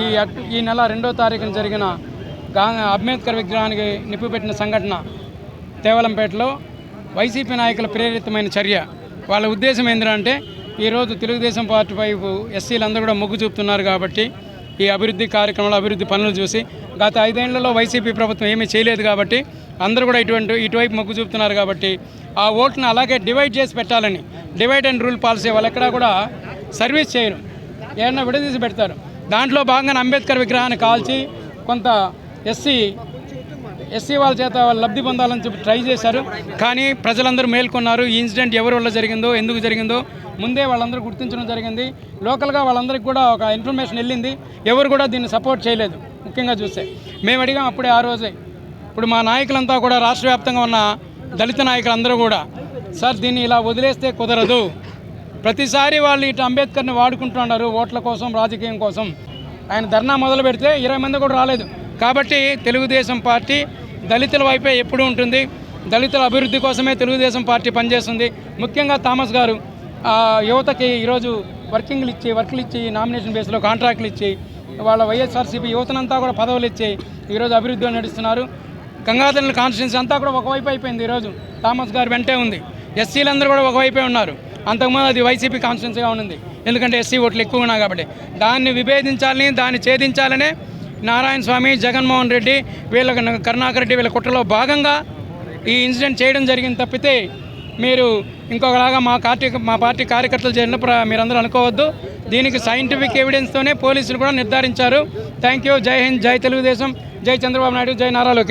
ఈ నెల 2వ తారీఖున జరిగిన అంబేద్కర్ విగ్రహానికి నిప్పు పెట్టిన సంఘటన తేవలంపేటలో వైసీపీ నాయకుల ప్రేరితమైన చర్య. వాళ్ళ ఉద్దేశం ఏంటంటే ఈరోజు తెలుగుదేశం పార్టీ వైపు ఎస్సీలందరూ కూడా మొగ్గు చూపుతున్నారు కాబట్టి ఈ అభివృద్ధి కార్యక్రమాలు అభివృద్ధి పనులు చూసి గత 5 ఏళ్లలో వైసీపీ ప్రభుత్వం ఏమీ చేయలేదు కాబట్టి అందరూ కూడా ఇటువైపు మొగ్గు చూపుతున్నారు కాబట్టి ఆ ఓట్ని అలాగే డివైడ్ చేసి పెట్టాలని డివైడ్ అండ్ రూల్ పాలసీ వాళ్ళు ఎక్కడా కూడా సర్వీస్ చేయరు, ఏమన్నా విడదీసి పెడతారు. దాంట్లో భాగంగా అంబేద్కర్ విగ్రహాన్ని కాల్చి కొంత ఎస్సీ వాళ్ళ చేత వాళ్ళు లబ్ధి పొందాలని చెప్పి ట్రై చేశారు. కానీ ప్రజలందరూ మేల్కొన్నారు. ఈ ఇన్సిడెంట్ ఎవరి వల్ల జరిగిందో ఎందుకు జరిగిందో ముందే వాళ్ళందరూ గుర్తించడం జరిగింది. లోకల్గా వాళ్ళందరికీ కూడా ఒక ఇన్ఫర్మేషన్ వెళ్ళింది. ఎవరు కూడా దీన్ని సపోర్ట్ చేయలేదు. ముఖ్యంగా చూస్తే మేము అడిగాం అప్పుడే ఆ రోజే. ఇప్పుడు మా నాయకులంతా కూడా రాష్ట్ర వ్యాప్తంగా ఉన్న దళిత నాయకులందరూ కూడా సార్ దీన్ని ఇలా వదిలేస్తే కుదరదు, ప్రతిసారి వాళ్ళు ఇటు అంబేద్కర్ని వాడుకుంటున్నారు ఓట్ల కోసం రాజకీయం కోసం. ఆయన ధర్నా మొదలు పెడితే 20 మంది కూడా రాలేదు. కాబట్టి తెలుగుదేశం పార్టీ దళితుల వైపే ఎప్పుడూ ఉంటుంది. దళితుల అభివృద్ధి కోసమే తెలుగుదేశం పార్టీ పనిచేస్తుంది. ముఖ్యంగా థామస్ గారు యువతకి ఈరోజు వర్కులు ఇచ్చి నామినేషన్ బేస్లో కాంట్రాక్టులు ఇచ్చి వాళ్ళ వైఎస్ఆర్సీపీ యువతనంతా కూడా పదవులు ఇచ్చి ఈరోజు అభివృద్ధిలో నడుస్తున్నారు. గంగాధర కాన్స్టిట్యున్సీ అంతా కూడా ఒకవైపు అయిపోయింది. ఈరోజు థామస్ గారు వెంటే ఉంది. ఎస్సీలందరూ కూడా ఒకవైపే ఉన్నారు. అంతకుముందు అది వైసీపీ కాన్స్టిట్యున్సీగా ఉంది, ఎందుకంటే ఎస్సీ ఓట్లు ఎక్కువ ఉన్నాయి కాబట్టి. దాన్ని విభేదించాలని, దాన్ని ఛేదించాలనే నారాయణ స్వామి, జగన్మోహన్ రెడ్డి, వీళ్ళ కరుణాకర్ రెడ్డి వీళ్ళ కుట్రలో భాగంగా ఈ ఇన్సిడెంట్ చేయడం జరిగింది తప్పితే మీరు ఇంకొకలాగా మా పార్టీ కార్యకర్తలు చేరిన మీరందరూ అనుకోవద్దు. దీనికి సైంటిఫిక్ ఎవిడెన్స్తోనే పోలీసులు కూడా నిర్ధారించారు. Thank you. జై హింద్, జై తెలుగుదేశం, జై చంద్రబాబు నాయుడు, జై నారా లోకేష్.